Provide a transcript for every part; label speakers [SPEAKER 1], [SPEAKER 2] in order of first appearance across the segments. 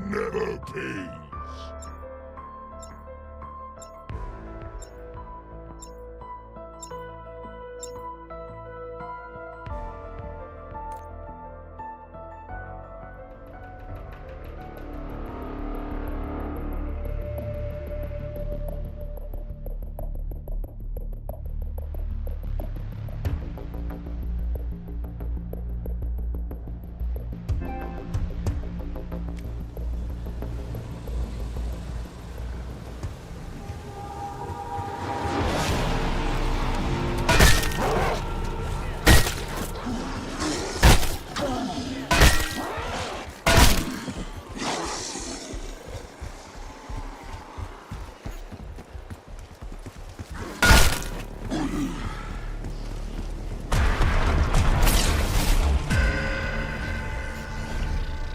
[SPEAKER 1] never pays.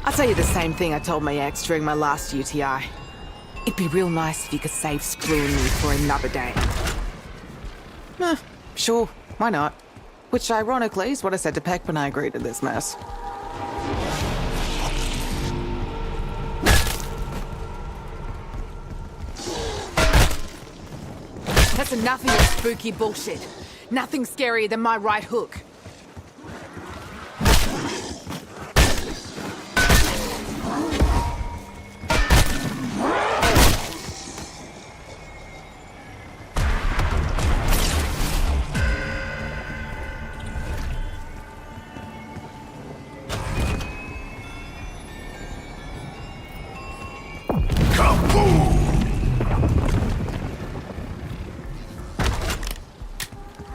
[SPEAKER 2] I'll tell you the same thing I told my ex during my last UTI. It'd be real nice if you could save screwing me for another day. Sure, why not? Which ironically is what I said to Peck when I agreed to this mess. That's enough of your spooky bullshit. Nothing scarier than my right hook.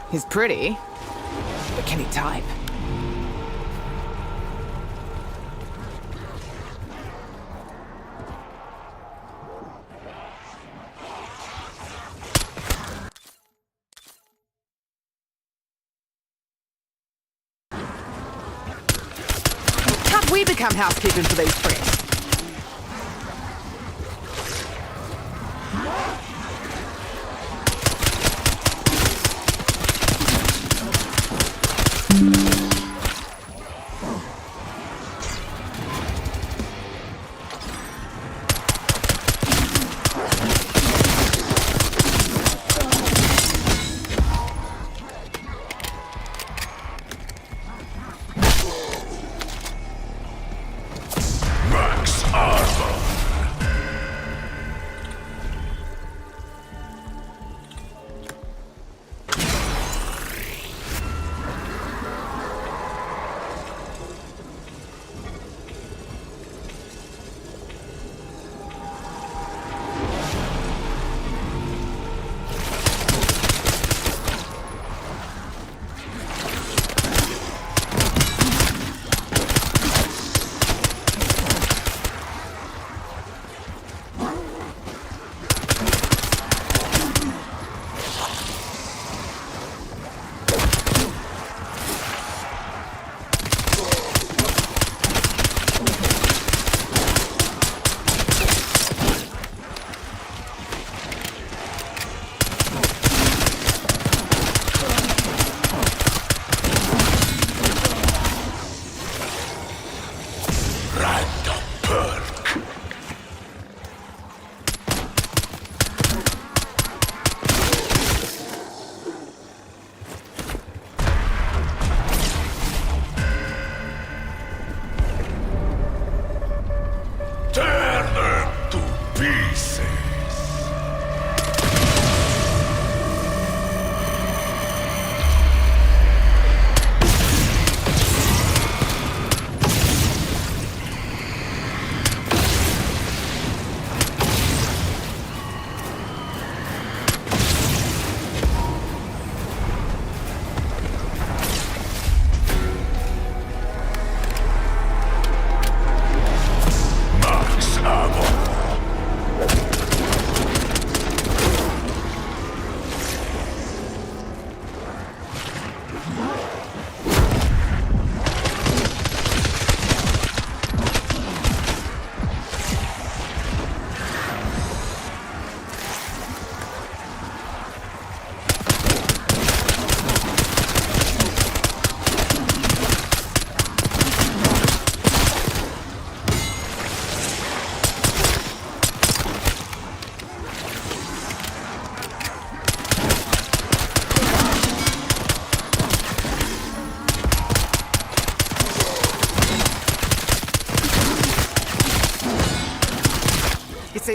[SPEAKER 2] He's pretty, but can he type? Can't we become housekeeping for these pricks?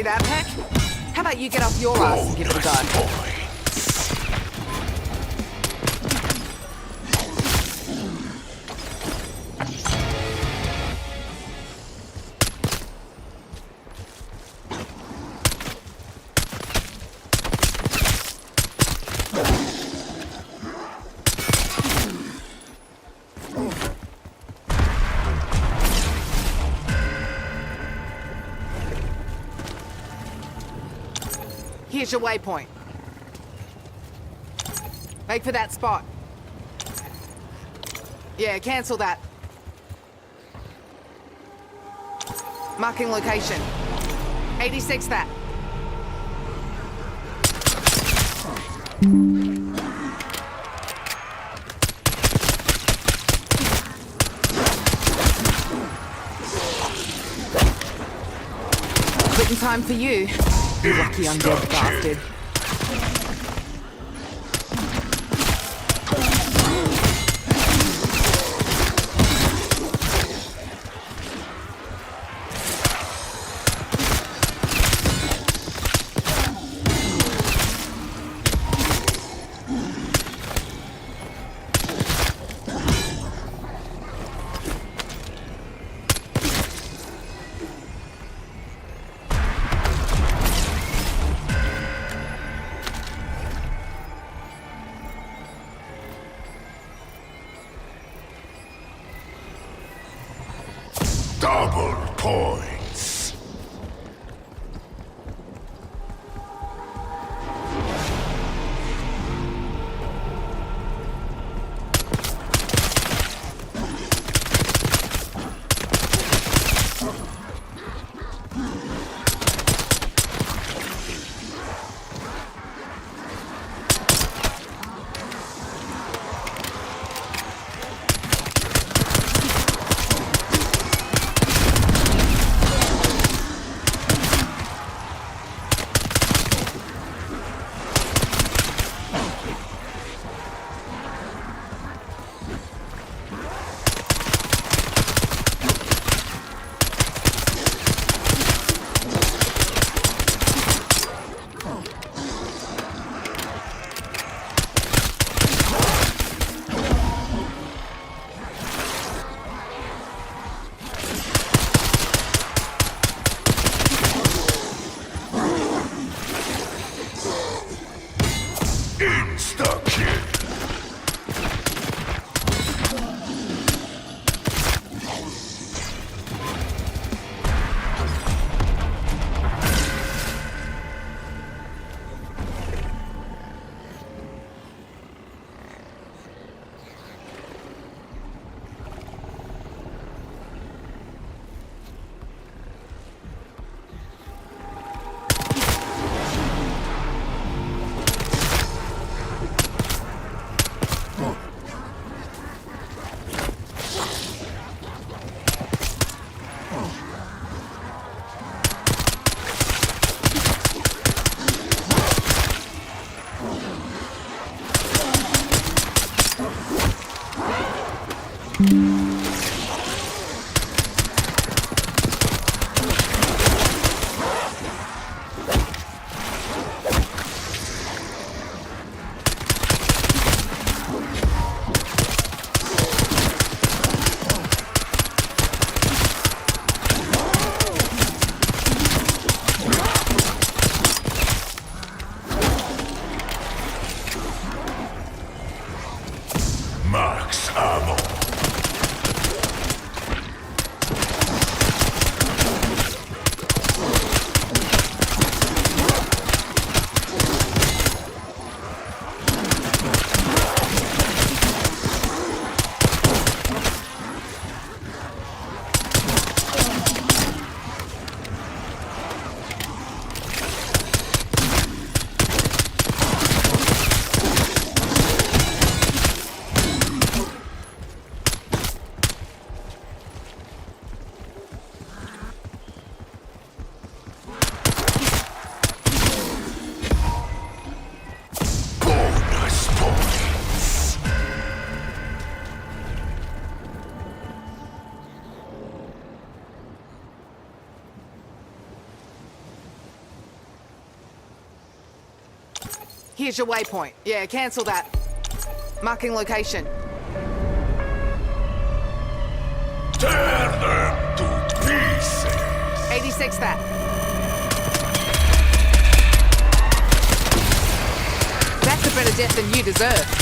[SPEAKER 2] See that, Peck? How about you get off your ass and give it a go? Here's your waypoint. Make for that spot. Yeah, cancel that. Marking location. 86 that. Quitting time for you. You lucky undead bastard.
[SPEAKER 1] Double points. Insta-kill.
[SPEAKER 2] Here's your waypoint. Yeah, cancel that. Marking location.
[SPEAKER 1] Tear them to pieces!
[SPEAKER 2] 86 that. That's a better death than you deserve.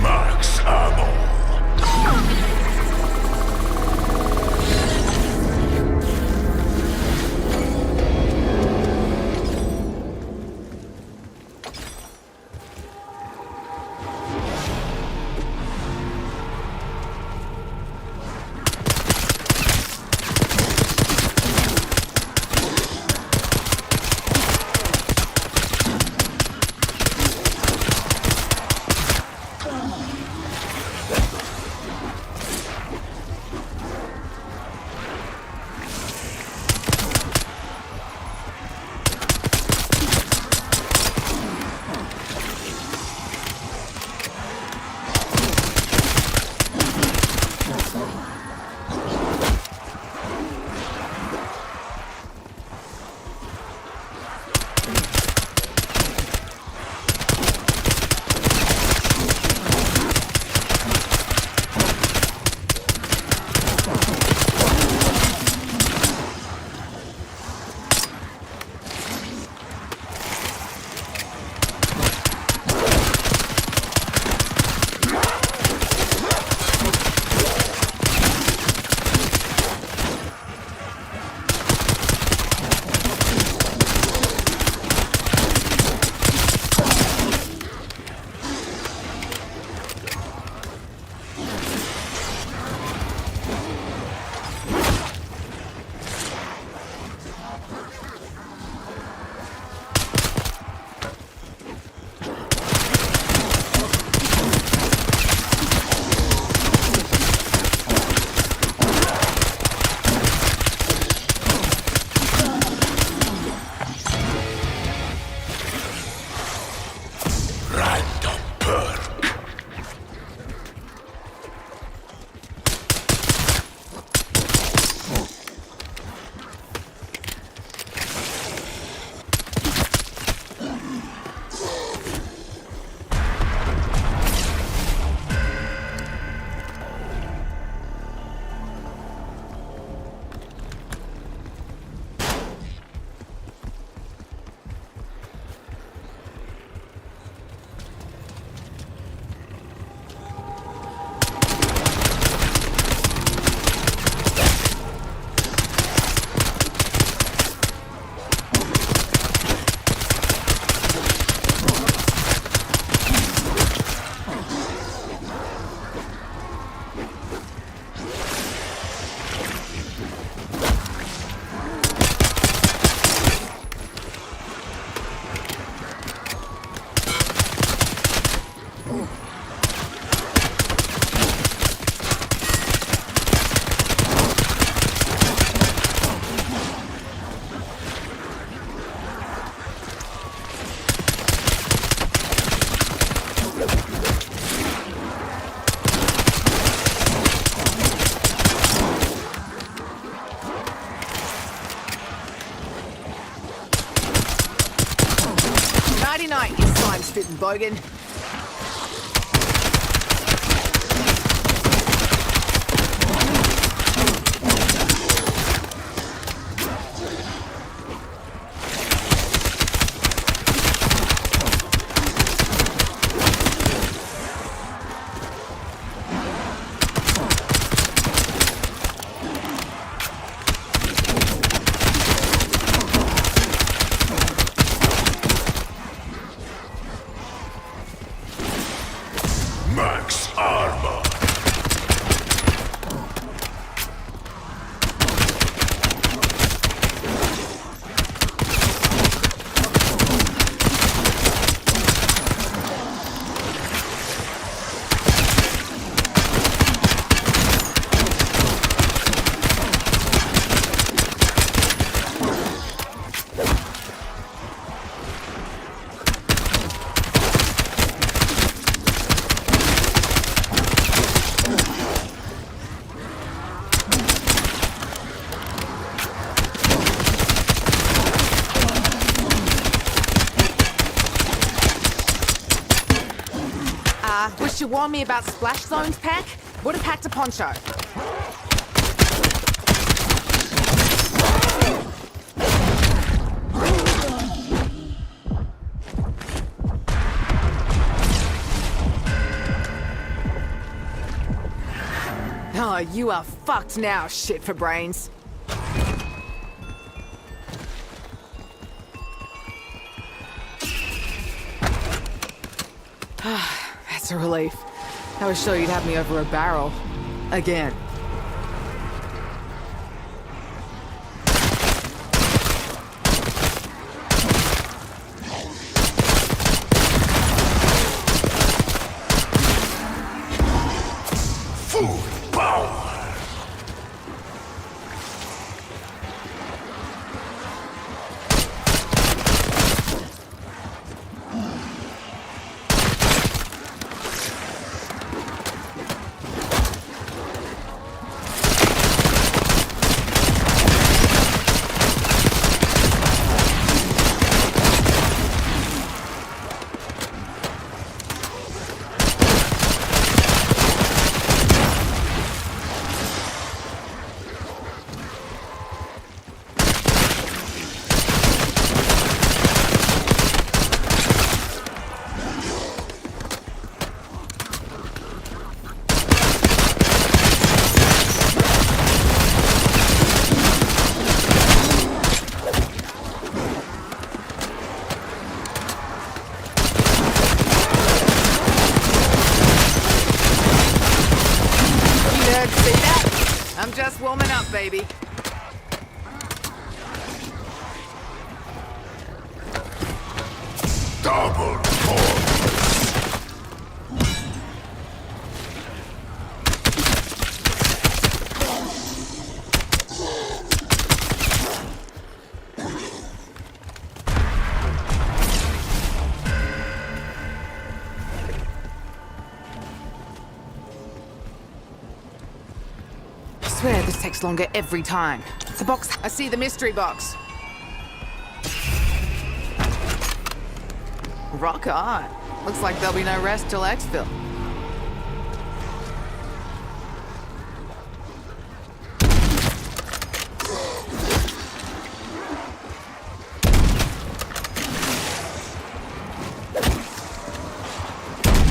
[SPEAKER 1] Max ammo! Random perk.
[SPEAKER 2] Night, you slime-spitting bogan. Wish you warned me about splash zones, Peck? Would have packed a poncho. Oh, you are fucked now, shit for brains. That's a relief. I was sure you'd have me over a barrel. Again.
[SPEAKER 1] Full power.
[SPEAKER 2] See that? I'm just warming up, baby.
[SPEAKER 1] Double force.
[SPEAKER 2] I swear this takes longer every time. The box. I see the mystery box. Rock on. Looks like there'll be no rest till exfil.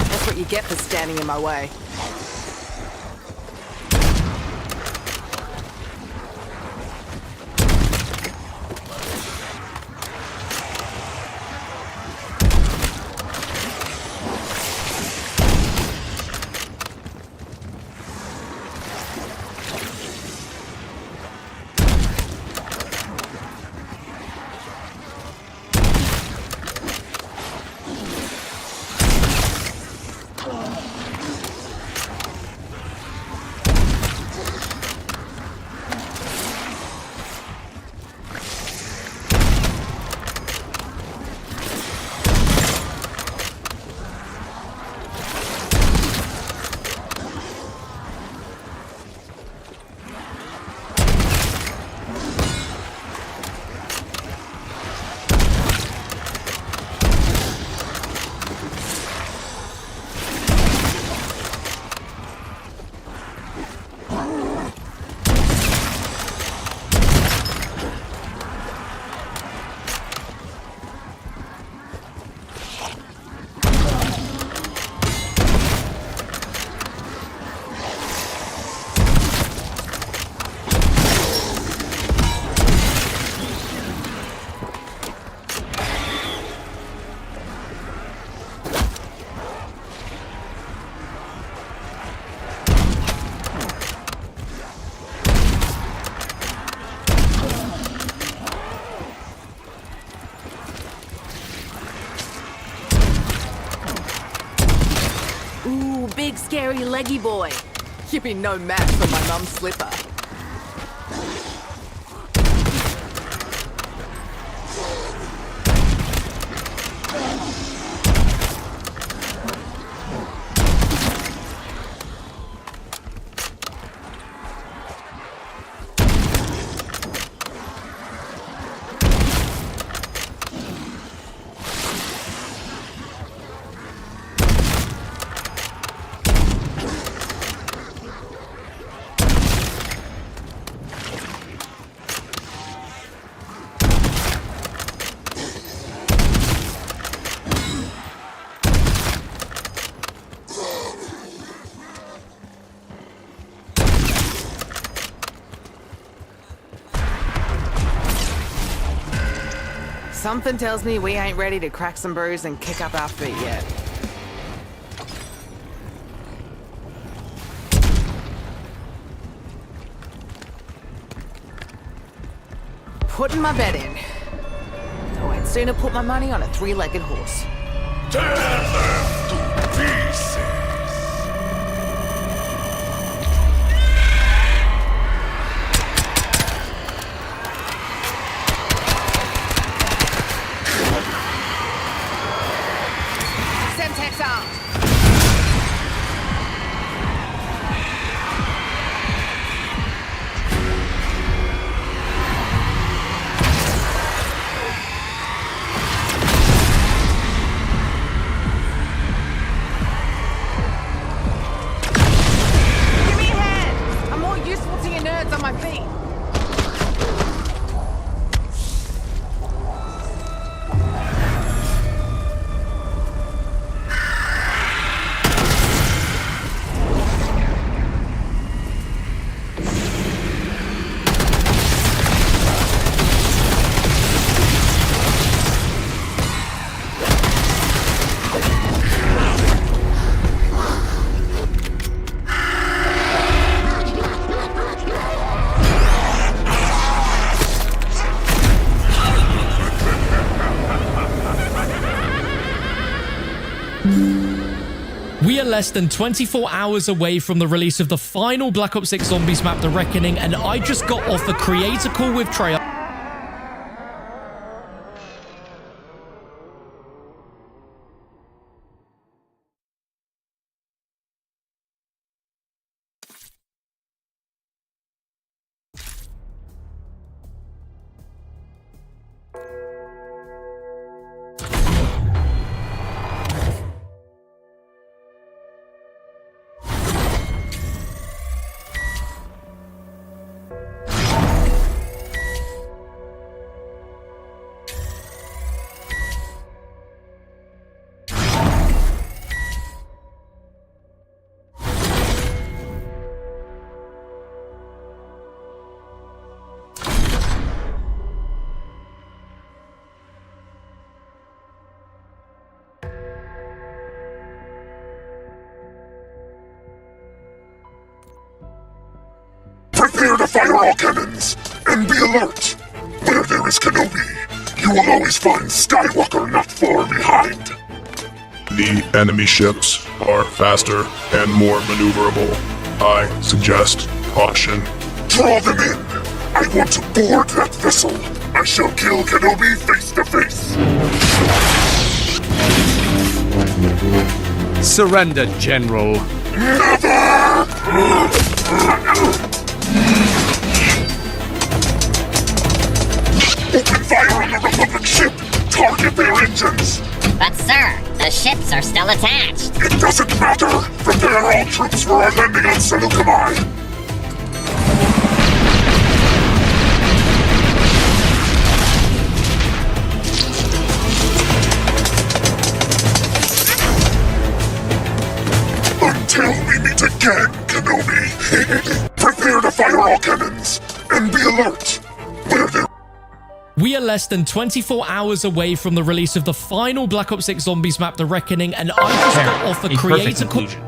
[SPEAKER 2] That's what you get for standing in my way. Ooh, big scary leggy boy. You'd be no match for my mum's slipper. Something tells me we ain't ready to crack some brews and kick up our feet yet. Putting my bet in. Though I'd sooner put my money on a three-legged horse.
[SPEAKER 1] Tear them to pieces.
[SPEAKER 2] Semtex armed. Give me a hand. I'm more useful to you nerds on my feet.
[SPEAKER 3] We are less than 24 hours away from the release of the final Black Ops 6 Zombies map, The Reckoning, and I just got off a creator call with Treyarch.
[SPEAKER 1] Prepare to fire all cannons, and be alert! Where there is Kenobi, you will always find Skywalker not far behind.
[SPEAKER 4] The enemy ships are faster and more maneuverable. I suggest caution.
[SPEAKER 1] Draw them in! I want to board that vessel! I shall kill Kenobi face to face!
[SPEAKER 5] Surrender, General.
[SPEAKER 1] Open fire on the Republic ship! Target their engines!
[SPEAKER 6] But sir, the ships are still attached.
[SPEAKER 1] It doesn't matter! Prepare all troops for our landing on Seleucami! Until we meet again, Kenobi! Prepare to fire all cannons, and be alert! Where there
[SPEAKER 3] We are less than 24 hours away from the release of the final Black Ops 6 Zombies map, The Reckoning, and I just got off a
[SPEAKER 7] perfect
[SPEAKER 3] creator call.
[SPEAKER 7] conclusion.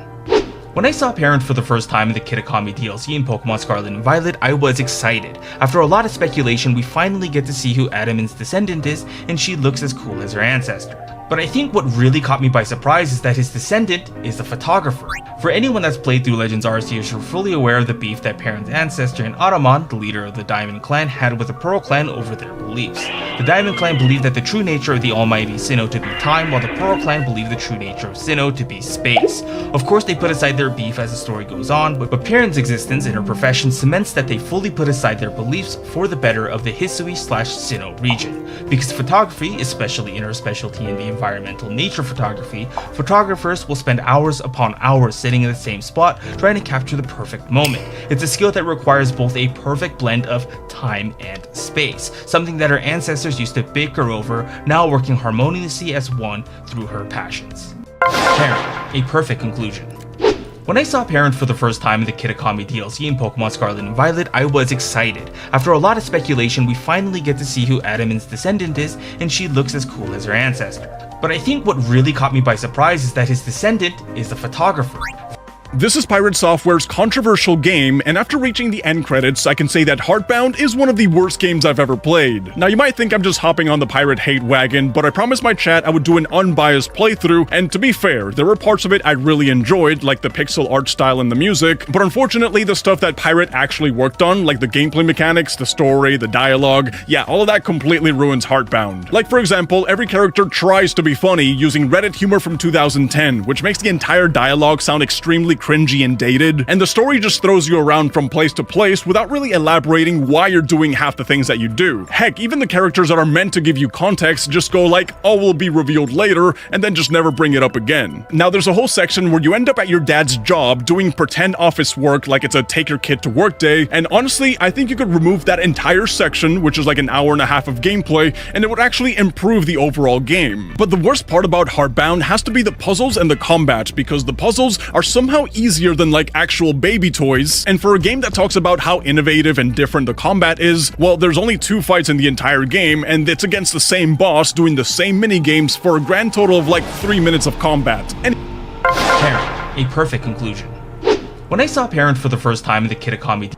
[SPEAKER 7] When I saw Parent for the first time in the Kitakami DLC in Pokemon Scarlet and Violet, I was excited. After a lot of speculation, we finally get to see who Adaman's descendant is, and she looks as cool as her ancestor. But I think what really caught me by surprise is that his descendant is a photographer. For anyone that's played through Legends Arceus, you're fully aware of the beef that Parent's ancestor and Ahriman, the leader of the Diamond Clan, had with the Pearl Clan over their beliefs. The Diamond Clan believed that the true nature of the almighty Sinnoh to be time, while the Pearl Clan believed the true nature of Sinnoh to be space. Of course, they put aside their beef as the story goes on, but Parent's existence in her profession cements that they fully put aside their beliefs for the better of the Hisui/Sinnoh region. Because photography, especially in her specialty in the environmental nature photography, photographers will spend hours upon hours sitting in the same spot trying to capture the perfect moment. It's a skill that requires both a perfect blend of time and space, something that her ancestors used to bicker over, now working harmoniously as one through her passions. Parent, a perfect conclusion. When I saw Parent for the first time in the Kitakami DLC in Pokemon Scarlet and Violet, I was excited. After a lot of speculation, we finally get to see who Adaman's descendant is, and she looks as cool as her ancestor. But I think what really caught me by surprise is that his descendant is a photographer.
[SPEAKER 8] This is Pirate Software's controversial game, and after reaching the end credits, I can say that Heartbound is one of the worst games I've ever played. Now, you might think I'm just hopping on the pirate hate wagon, but I promised my chat I would do an unbiased playthrough, and to be fair, there were parts of it I really enjoyed, like the pixel art style and the music, but unfortunately, the stuff that Pirate actually worked on, like the gameplay mechanics, the story, the dialogue, yeah, all of that completely ruins Heartbound. Like, for example, every character tries to be funny using Reddit humor from 2010, which makes the entire dialogue sound extremely cringy and dated, and the story just throws you around from place to place without really elaborating why you're doing half the things that you do. Heck, even the characters that are meant to give you context just go like, "Oh, will be revealed later," and then just never bring it up again. Now, there's a whole section where you end up at your dad's job doing pretend office work like it's a take your kid to work day, and honestly, I think you could remove that entire section, which is like an hour and a half of gameplay, and it would actually improve the overall game. But the worst part about Heartbound has to be the puzzles and the combat, because the puzzles are somehow easier than like actual baby toys, and for a game that talks about how innovative and different the combat is, well, there's only 2 fights in the entire game, and it's against the same boss doing the same mini games for a grand total of like 3 minutes of combat. And
[SPEAKER 7] Parent, a perfect conclusion. When I saw Parent for the first time in the Kitakami